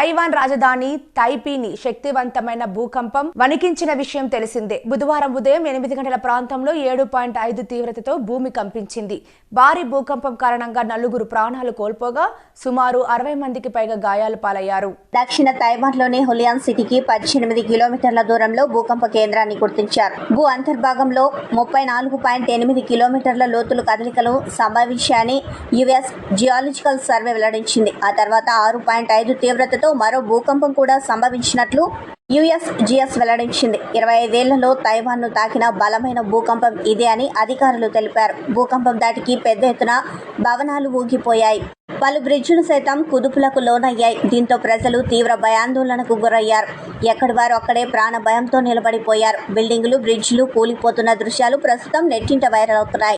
Taiwan రాజధాని తైపీని శక్తివంతమైన భూకంపం వణికించిన విషయం తెలిసిందే. బుధవారం ఉదయం 8 గంటల ప్రాంతంలో 7.5 తీవ్రతతో భూమి కంపించింది. భారీ భూకంపం కారణంగా 4 ప్రాణాలు కోల్పోగా సుమారు 60 మందికి పైగా గాయాల పాలయ్యారు. దక్షిణ తైవాన్లోని హులియాన్ సిటీకి 18 కిలోమీటర్ల దూరంలో భూకంప కేంద్రాన్ని గుర్తించారు. భూ అంతర్భాగంలో 34.8 కిలోమీటర్ల లోతులు కదలికలు సంభవించాయని యుఎస్ జియాలజికల్ సర్వే వెల్లడించింది. ఆ తర్వాత 6.5 తీవ్రతతో మరో భూకంపం కూడా సంభవించినట్లు యుఎస్జిఎస్ వెల్లడించింది. 25 ఏళ్లలో తైవాన్ను తాకిన బలమైన భూకంపం ఇదే అని అధికారులు తెలిపారు. భూకంపం దాటికి పెద్ద ఎత్తున భవనాలు ఊగిపోయాయి. పలు బ్రిడ్జిలు సైతం కుదుపులకు లోనయ్యాయి. దీంతో ప్రజలు తీవ్ర భయాందోళనకు గురయ్యారు. ఎక్కడి వారు అక్కడే ప్రాణ భయంతో నిలబడిపోయారు. బిల్డింగులు, బ్రిడ్జిలు కూలిపోతున్న దృశ్యాలు ప్రస్తుతం నెట్టింట వైరల్ అవుతున్నాయి.